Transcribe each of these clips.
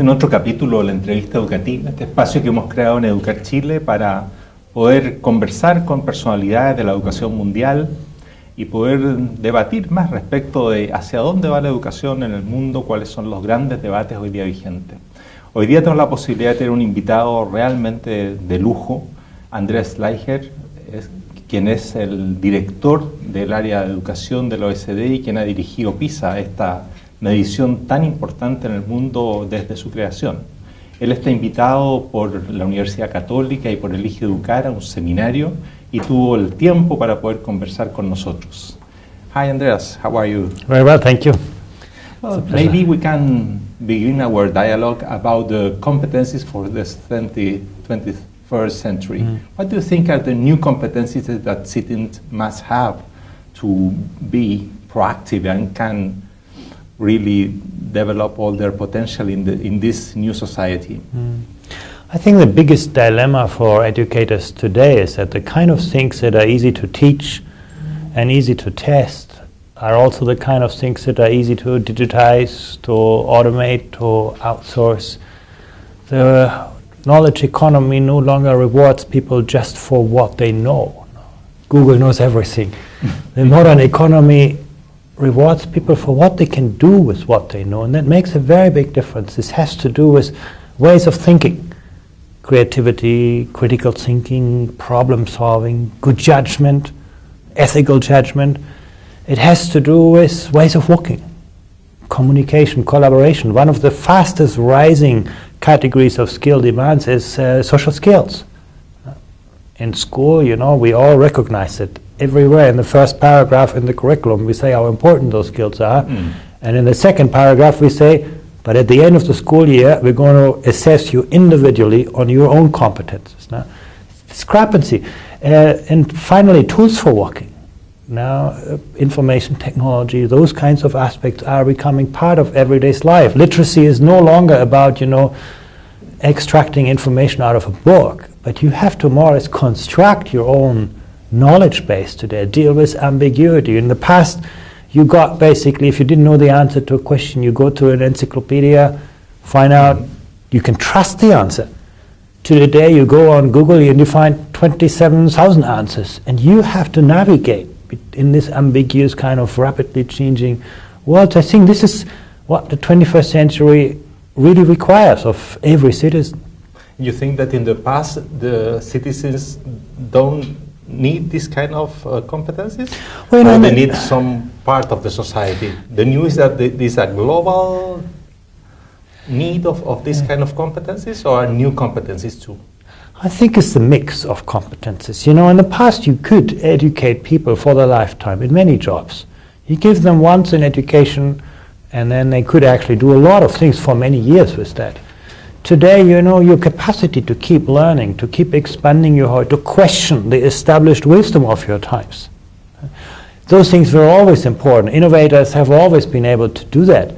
en otro capítulo de la Entrevista Educativa, este espacio que hemos creado en Educarchile para poder conversar con personalidades de la educación mundial y poder debatir más respecto de hacia dónde va la educación en el mundo, cuáles son los grandes debates hoy día vigentes. Hoy día tenemos la posibilidad de tener un invitado realmente de lujo, Andreas Schleicher, quien es el director del área de educación de la OCDE y quien ha dirigido PISA, esta medición tan importante en el mundo desde su creación. Él está invitado por la Universidad Católica y por el Educar a un seminario y tuvo el tiempo para poder conversar con nosotros. Hi Andreas, how are you? Very well, thank you. Well, maybe we can begin our dialogue about the competencies for this 21st century. What do you think are the new competencies that citizens must have to be proactive and can really develop all their potential in this new society? I think the biggest dilemma for educators today is that the kind of things that are easy to teach and easy to test are also the kind of things that are easy to digitize, to automate, to outsource. The knowledge economy no longer rewards people just for what they know. Google knows everything. The modern economy rewards people for what they can do with what they know, and that makes a very big difference. This has to do with ways of thinking, creativity, critical thinking, problem solving, good judgment, ethical judgment. It has to do with ways of working, communication, collaboration. One of the fastest rising categories of skill demands is social skills. In school, you know, we all recognize it. Everywhere in the first paragraph in the curriculum we say how important those skills are, and in the second paragraph we say, but at the end of the school year we're going to assess you individually on your own competences. Now, discrepancy. And finally, tools for working. Now, information technology, those kinds of aspects are becoming part of everyday's life. Literacy is no longer about, you know, extracting information out of a book, but you have to more or less construct your own knowledge base today, deal with ambiguity. In the past, you got basically, if you didn't know the answer to a question, you go to an encyclopedia, find out, you can trust the answer. Today, you go on Google and you find 27,000 answers, and you have to navigate in this ambiguous kind of rapidly changing world. I think this is what the 21st century really requires of every citizen. You think that in the past, the citizens don't need this kind of competencies? Well, or they need some part of the society? The new is that there's a global need of this kind of competencies, or new competencies too? I think it's a mix of competencies. You know, in the past you could educate people for their lifetime in many jobs. You give them once an education and then they could actually do a lot of things for many years with that. Today, you know, your capacity to keep learning, to keep expanding your heart, to question the established wisdom of your times. Those things were always important. Innovators have always been able to do that.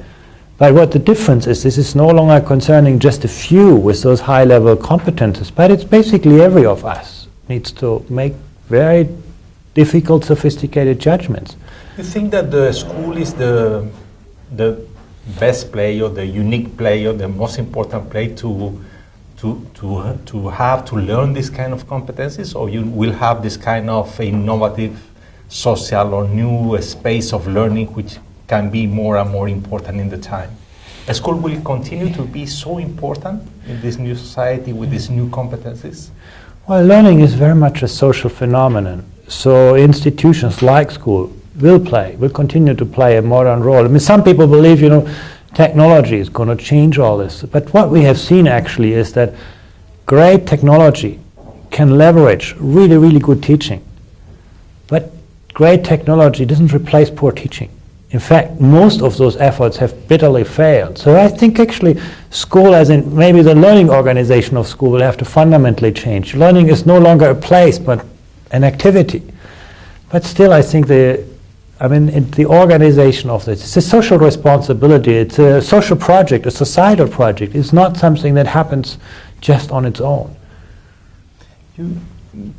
But what the difference is, this is no longer concerning just a few with those high-level competences, but it's basically every of us needs to make very difficult, sophisticated judgments. You think that the school is the best place, or the unique place, or the most important place to have to learn this kind of competencies, or you will have this kind of innovative social or new space of learning which can be more and more important in the time? A school will continue to be so important in this new society with these new competencies? Well, learning is very much a social phenomenon. So institutions like school will continue to play a modern role. I mean, some people believe, you know, technology is going to change all this. But what we have seen actually is that great technology can leverage really, really good teaching. But great technology doesn't replace poor teaching. In fact, most of those efforts have bitterly failed. So I think actually school, as in maybe the learning organization of school, will have to fundamentally change. Learning is no longer a place, but an activity. But still, I think the organization of this, it's a social responsibility, it's a social project, a societal project. It's not something that happens just on its own.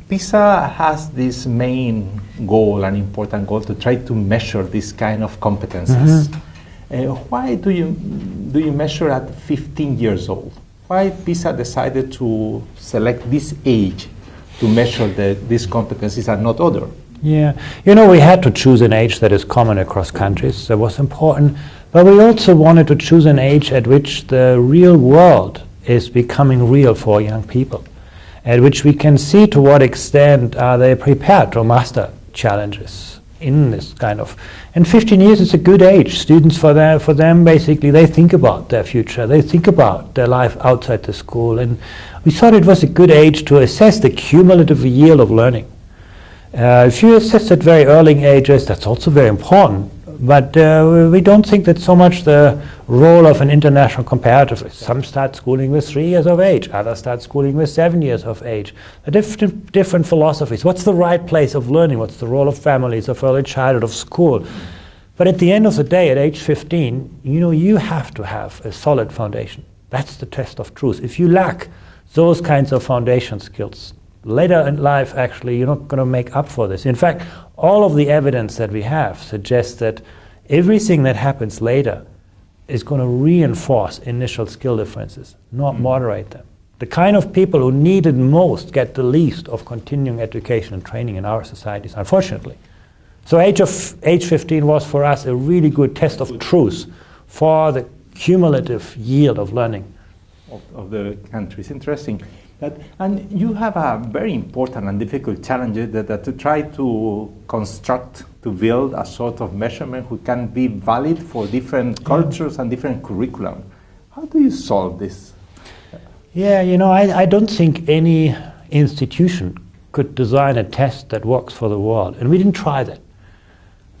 PISA has this main goal, an important goal, to try to measure this kind of competencies. Why do you do you measure at 15 years old? Why PISA decided to select this age to measure these competencies and not other? Yeah, we had to choose an age that is common across countries. That was important. But we also wanted to choose an age at which the real world is becoming real for young people, at which we can see to what extent are they prepared to master challenges in this kind of... And 15 years is a good age. Students, for them, basically, they think about their future. They think about their life outside the school. And we thought it was a good age to assess the cumulative yield of learning. If you assess at very early ages, that's also very important. But we don't think that so much the role of an international comparative. Some start schooling with 3 years of age, others start schooling with 7 years of age. Different philosophies. What's the right place of learning? What's the role of families, of early childhood, of school? But at the end of the day, at age 15, you have to have a solid foundation. That's the test of truth. If you lack those kinds of foundation skills, later in life, actually, you're not going to make up for this. In fact, all of the evidence that we have suggests that everything that happens later is going to reinforce initial skill differences, not moderate them. The kind of people who need it most get the least of continuing education and training in our societies, unfortunately. So age 15 was for us a really good test of truth for the cumulative yield of learning. Of the countries. Interesting. And you have a very important and difficult challenge that to try to construct, to build a sort of measurement who can be valid for different cultures and different curriculum. How do you solve this? Yeah, I don't think any institution could design a test that works for the world. And we didn't try that.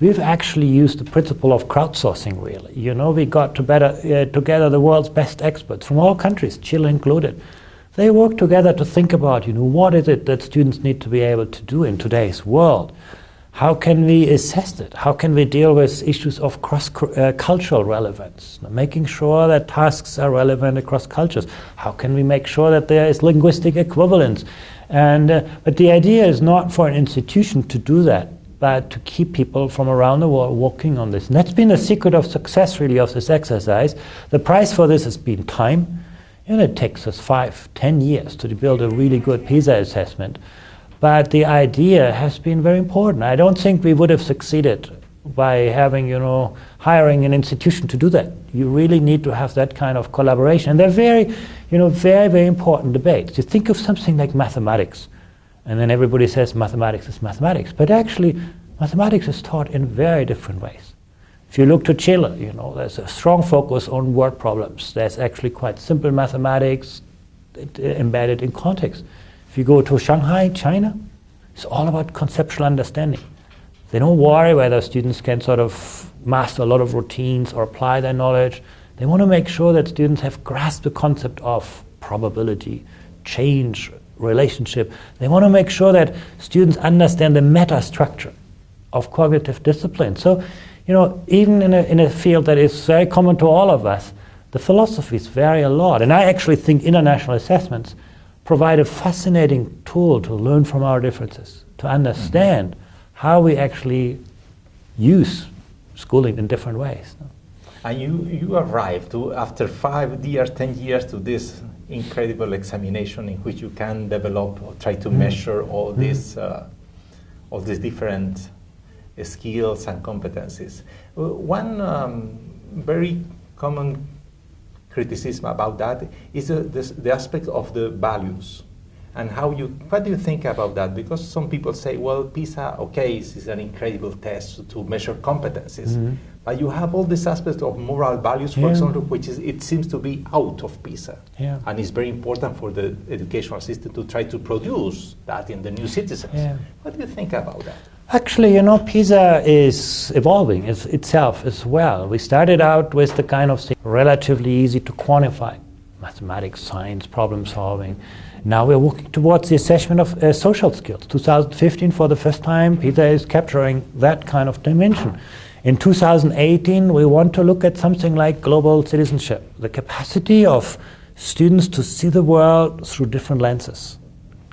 We've actually used the principle of crowdsourcing, really. We got together the world's best experts from all countries, Chile included. They work together to think about, what is it that students need to be able to do in today's world? How can we assess it? How can we deal with issues of cross-cultural relevance? Making sure that tasks are relevant across cultures. How can we make sure that there is linguistic equivalence? But the idea is not for an institution to do that, but to keep people from around the world working on this. And that's been the secret of success, really, of this exercise. The price for this has been time. It takes us 5-10 years to build a really good PISA assessment. But the idea has been very important. I don't think we would have succeeded by having, hiring an institution to do that. You really need to have that kind of collaboration. And they're very, very important debates. You think of something like mathematics, and then everybody says mathematics is mathematics. But actually, mathematics is taught in very different ways. If you look to Chile, there's a strong focus on word problems. There's actually quite simple mathematics embedded in context. If you go to Shanghai, China, it's all about conceptual understanding. They don't worry whether students can sort of master a lot of routines or apply their knowledge. They want to make sure that students have grasped the concept of probability, change, relationship. They want to make sure that students understand the meta structure of cognitive discipline. So, even in a field that is very common to all of us, the philosophies vary a lot. And I actually think international assessments provide a fascinating tool to learn from our differences, to understand how we actually use schooling in different ways. And you arrived to, after 5 years, 10 years, to this incredible examination in which you can develop or try to measure all these different skills and competencies. One very common criticism about that is the aspect of the values and what do you think about that? Because some people say, well, PISA, okay, is an incredible test to measure competencies, but you have all these aspects of moral values, for example, which it seems to be out of PISA, and it's very important for the educational system to try to produce that in the new citizens. What do you think about that? Actually, PISA is evolving itself as well. We started out with the kind of thing relatively easy to quantify, mathematics, science, problem solving. Now we're working towards the assessment of social skills. 2015, for the first time, PISA is capturing that kind of dimension. In 2018, we want to look at something like global citizenship, the capacity of students to see the world through different lenses,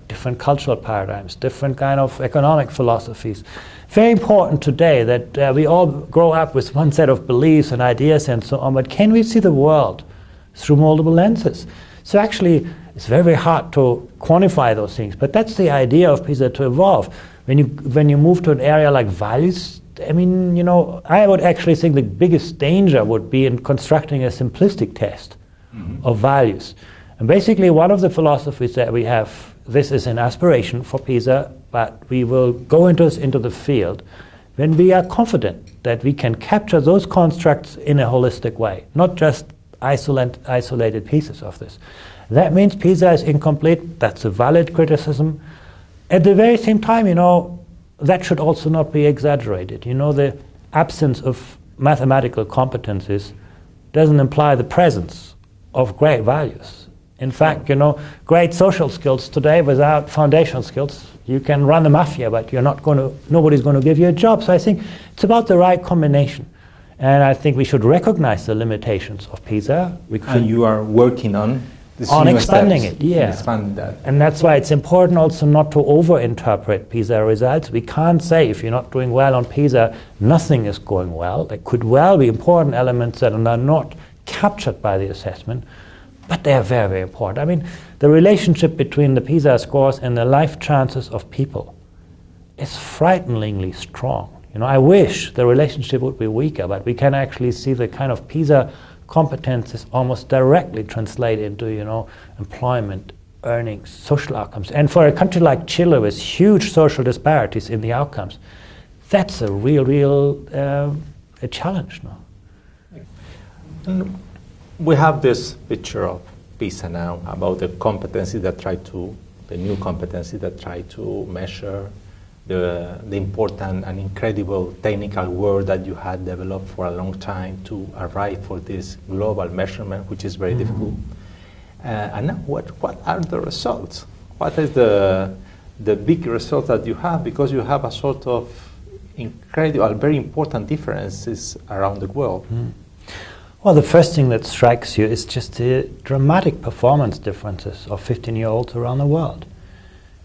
different cultural paradigms, different kind of economic philosophies. Very important today that we all grow up with one set of beliefs and ideas and so on, but can we see the world through multiple lenses? So actually, it's very, very hard to quantify those things, but that's the idea of PISA, to evolve. When you move to an area like values, I mean, I would actually think the biggest danger would be in constructing a simplistic test of values. And basically, one of the philosophies that we have, this is an aspiration for PISA, but we will go into the field when we are confident that we can capture those constructs in a holistic way, not just isolated pieces of this. That means PISA is incomplete. That's a valid criticism. At the very same time, that should also not be exaggerated. The absence of mathematical competencies doesn't imply the presence of great values. In fact, great social skills today without foundational skills, you can run the mafia, but nobody's going to give you a job. So I think it's about the right combination. And I think we should recognize the limitations of PISA. And you are working on this expanding it, yeah. Expand that. And that's why it's important also not to overinterpret PISA results. We can't say if you're not doing well on PISA, nothing is going well. There could well be important elements that are not captured by the assessment, but they are very, very important. I mean, the relationship between the PISA scores and the life chances of people is frighteningly strong. I wish the relationship would be weaker, but we can actually see the kind of PISA competences almost directly translate into, employment, earnings, social outcomes. And for a country like Chile with huge social disparities in the outcomes, that's a real a challenge now. And we have this picture of PISA now about the competencies the new competencies that try to measure the important and incredible technical work that you had developed for a long time to arrive for this global measurement, which is very difficult. And now what are the results? What is the big result that you have? Because you have a sort of incredible, very important differences around the world. Well, the first thing that strikes you is just the dramatic performance differences of 15-year-olds around the world.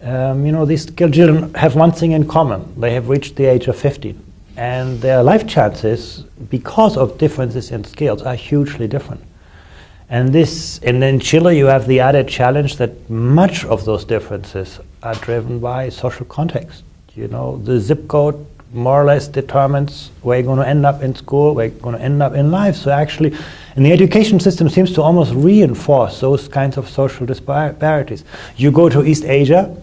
These children have one thing in common. They have reached the age of 15. And their life chances, because of differences in skills, are hugely different. And in Chile, you have the added challenge that much of those differences are driven by social context. The zip code more or less determines where you're going to end up in school, where you're going to end up in life. So actually, and the education system seems to almost reinforce those kinds of social disparities. You go to East Asia,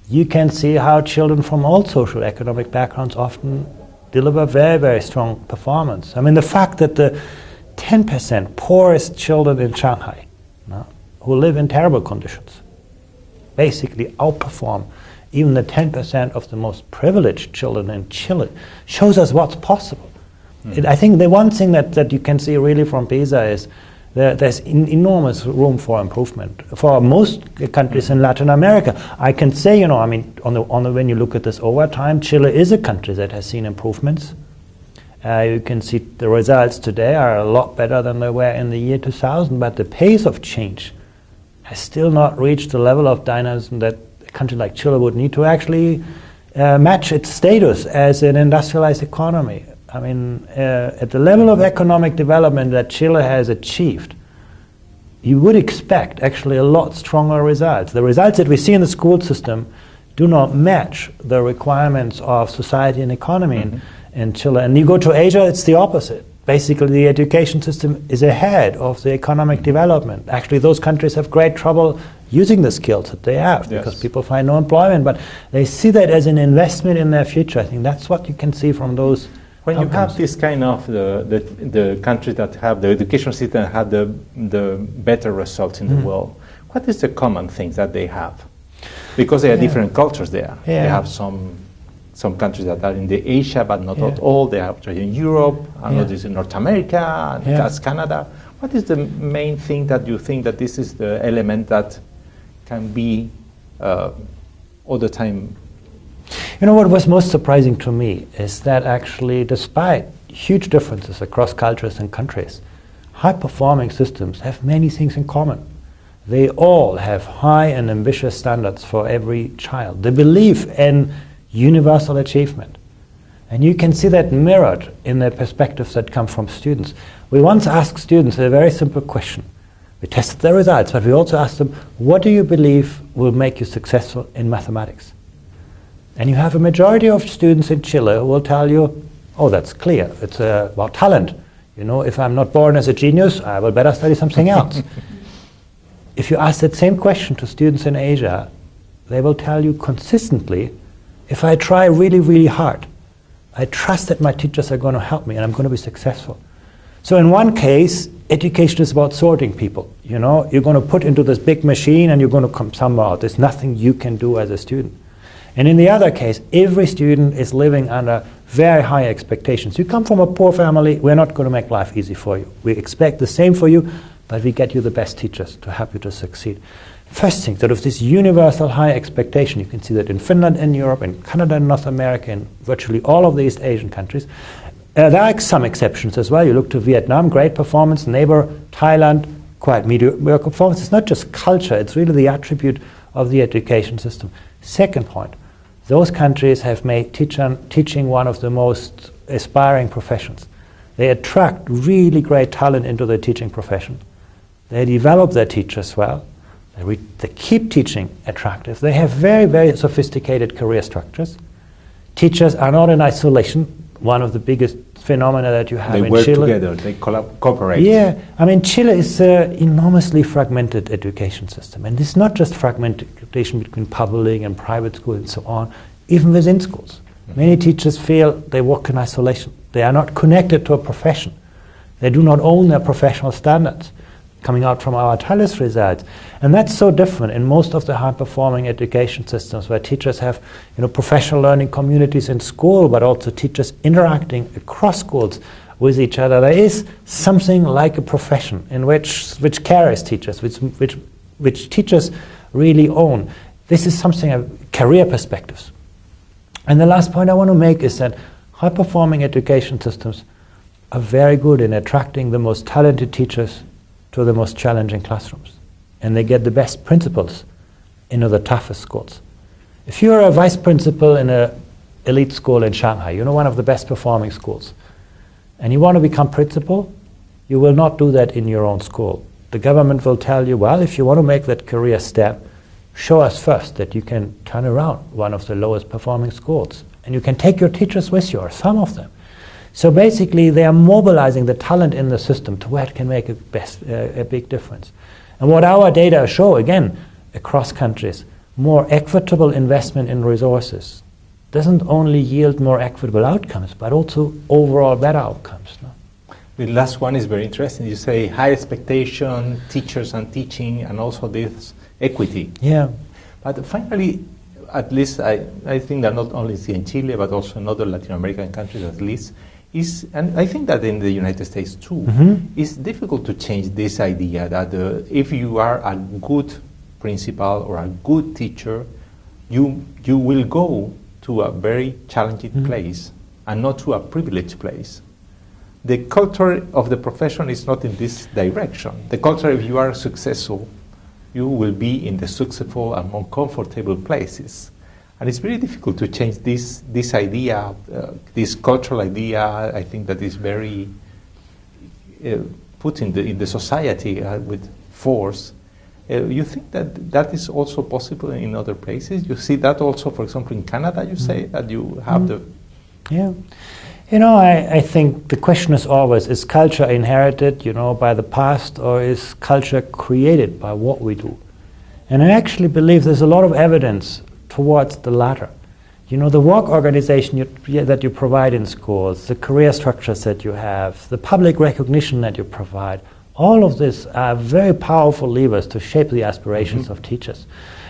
you can see how children from all social economic backgrounds often deliver very, very strong performance. I mean, the fact that the 10% poorest children in Shanghai, who live in terrible conditions, basically outperform even the 10% of the most privileged children in Chile, shows us what's possible. I think the one thing that you can see really from PISA is there's enormous room for improvement for most countries in Latin America. I can say, when you look at this over time, Chile is a country that has seen improvements. You can see the results today are a lot better than they were in the year 2000, but the pace of change has still not reached the level of dynamism that a country like Chile would need to actually match its status as an industrialized economy. I mean, at the level of economic development that Chile has achieved, you would expect actually a lot stronger results. The results that we see in the school system do not match the requirements of society and economy in Chile. And you go to Asia, it's the opposite. Basically, the education system is ahead of the economic development. Actually, those countries have great trouble using the skills that they have because people find no employment, but they see that as an investment in their future. I think that's what you can see from those. When you have this kind of the countries that have the education system have the better results in the world, what is the common things that they have? Because there are different cultures there. They have some countries that are in the Asia, but not at all. They have in Europe, others in North America, and that's Canada. What is the main thing that you think that this is the element that can be all the time? What was most surprising to me is that actually, despite huge differences across cultures and countries, high-performing systems have many things in common. they all have high and ambitious standards for every child. They believe in universal achievement. And you can see that mirrored in the perspectives that come from students. We once asked students a very simple question. We tested their results, but we also asked them, what do you believe will make you successful in mathematics? And you have a majority of students in Chile who will tell you, oh, that's clear, it's about talent. You know, if I'm not born as a genius, I will better study something else. If you ask that same question to students in Asia, they will tell you consistently, if I try really, really hard, I trust that my teachers are going to help me and I'm going to be successful. So in one case, education is about sorting people. You know, you're going to put into this big machine and you're going to come somewhere out. There's nothing you can do as a student. And in the other case, every student is living under very high expectations. You come from a poor family, we're not going to make life easy for you. We expect the same for you, but we get you the best teachers to help you to succeed. First thing, sort of this universal high expectation, you can see that in Finland, in Europe, in Canada, in North America, in virtually all of the East Asian countries. There are some exceptions as well. You look to Vietnam, great performance, neighbor, Thailand, quite mediocre performance. It's not just culture, it's really the attribute of the education system. Second point, those countries have made teaching one of the most aspiring professions. They attract really great talent into the teaching profession. They develop their teachers well. They keep teaching attractive. They have very, very sophisticated career structures. Teachers are not in isolation. One of the biggest phenomena that you have in Chile. They work together, they cooperate. Yeah, I mean, Chile is an enormously fragmented education system. And it's not just fragmentation between public and private schools and so on, even within schools. Many teachers feel they work in isolation. They are not connected to a profession. They do not own their professional standards, coming out from our TALIS results. And that's so different in most of the high-performing education systems where teachers have professional learning communities in school, but also teachers interacting across schools with each other. There is something like a profession in which carries teachers, which teachers really own. This is something of career perspectives. And the last point I want to make is that high-performing education systems are very good in attracting the most talented teachers to the most challenging classrooms. And they get the best principals into the toughest schools. If you're a vice principal in an elite school in Shanghai, one of the best performing schools, and you want to become principal, you will not do that in your own school. The government will tell you, well, if you want to make that career step, show us first that you can turn around one of the lowest performing schools. And you can take your teachers with you, or some of them. So basically, they are mobilizing the talent in the system to where it can make a big difference. And what our data show, again, across countries, more equitable investment in resources doesn't only yield more equitable outcomes, but also overall better outcomes. No? The last one is very interesting. You say high expectation, teachers and teaching, and also this equity. Yeah. But finally, at least I think that not only in Chile, but also in other Latin American countries at least, and I think that in the United States too, it's difficult to change this idea that if you are a good principal or a good teacher, you will go to a very challenging place and not to a privileged place. The culture of the profession is not in this direction. The culture, if you are successful, you will be in the successful and more comfortable places. And it's very difficult to change this idea, this cultural idea. I think that is very put in the society with force. You think that is also possible in other places? You see that also, for example, in Canada, you say that you have the... Yeah. I think the question is always, is culture inherited, by the past, or is culture created by what we do? And I actually believe there's a lot of evidence towards the latter. The work organization that you provide in schools, the career structures that you have, the public recognition that you provide, all of this are very powerful levers to shape the aspirations of teachers.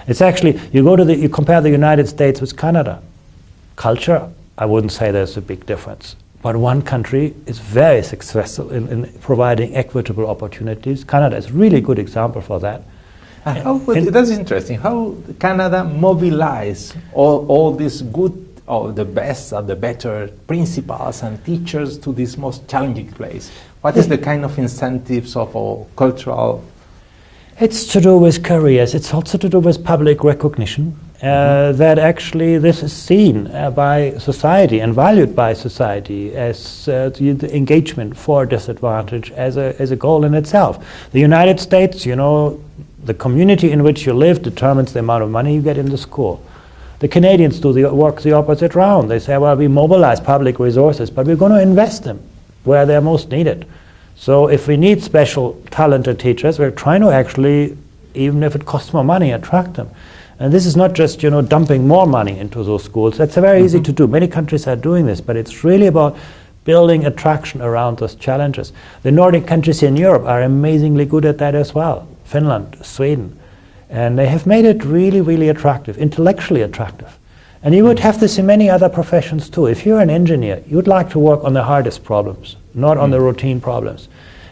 It's actually, you compare the United States with Canada. Culture, I wouldn't say there's a big difference. But one country is very successful in providing equitable opportunities. Canada is a really good example for that. That's interesting. How Canada mobilize all these good, or the best and the better principals and teachers to this most challenging place? What is the kind of incentives of cultural It's to do with careers. It's also to do with public recognition, that actually this is seen by society and valued by society as the engagement for disadvantage as a goal in itself. The United States, you know, the community in which you live determines the amount of money you get in the school. The Canadians do the work the opposite round. They say, well, we mobilize public resources, but we're going to invest them where they're most needed. So if we need special talented teachers, we're trying to actually, even if it costs more money, attract them. And this is not just, you know, dumping more money into those schools. That's very easy to do. Many countries are doing this, but it's really about building attraction around those challenges. The Nordic countries in Europe are amazingly good at that as well. Finland, Sweden. And they have made it really, really attractive, intellectually attractive. And you would have this in many other professions too. If you're an engineer, you'd like to work on the hardest problems, not on the routine problems.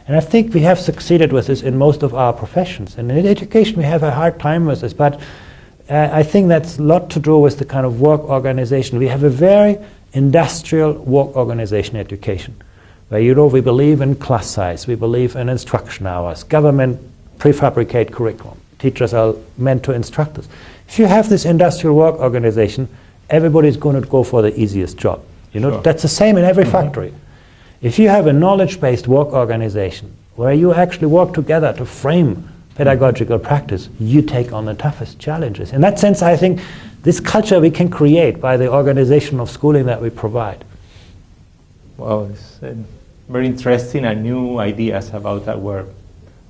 And I think we have succeeded with this in most of our professions. And in education we have a hard time with this, but I think that's a lot to do with the kind of work organization. We have a very industrial work organization education, where, you know, we believe in class size, we believe in instruction hours, government prefabricate curriculum. Teachers are meant to instruct us. If you have this industrial work organization, everybody's going to go for the easiest job. You know, that's the same in every factory. If you have a knowledge-based work organization where you actually work together to frame pedagogical practice, you take on the toughest challenges. In that sense, I think this culture we can create by the organization of schooling that we provide. Well, it's very interesting and new ideas about our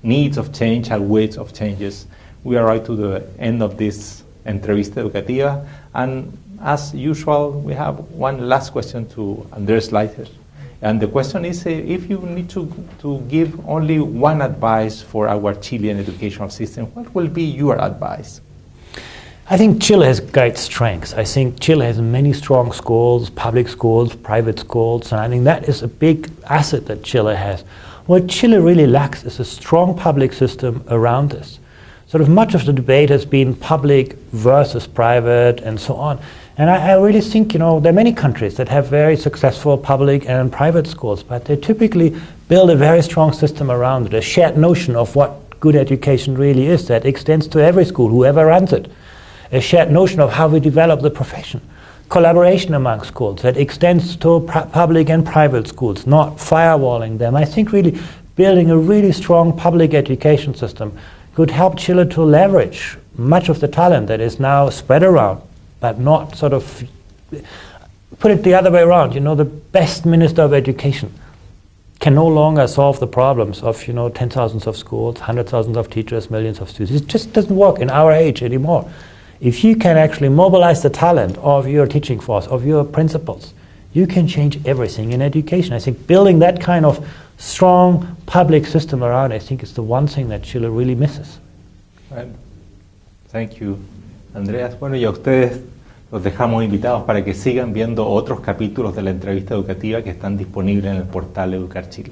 needs of change and ways of changes. We are right to the end of this Entrevista Educativa, and as usual, we have one last question to Andreas Schleicher. And the question is, if you need to give only one advice for our Chilean educational system, what will be your advice? I think Chile has great strengths. I think Chile has many strong schools, public schools, private schools, and I think that is a big asset that Chile has. What Chile really lacks is a strong public system around this. Sort of much of the debate has been public versus private and so on. And I really think, you know, there are many countries that have very successful public and private schools, but they typically build a very strong system around it, a shared notion of what good education really is that extends to every school, whoever runs it. A shared notion of how we develop the profession. Collaboration among schools that extends to public and private schools, not firewalling them. I think really building a really strong public education system could help Chile to leverage much of the talent that is now spread around, but not sort of put it the other way around. You know, the best minister of education can no longer solve the problems of, you know, 10,000s of schools, 100,000s of teachers, millions of students. It just doesn't work in our age anymore. If you can actually mobilize the talent of your teaching force, of your principals, you can change everything in education. I think building that kind of strong public system around, I think, is the one thing that Chile really misses. Well, thank you, Andreas. Bueno, y a ustedes los dejamos invitados para que sigan viendo otros capítulos de la entrevista educativa que están disponibles en el portal Educarchile.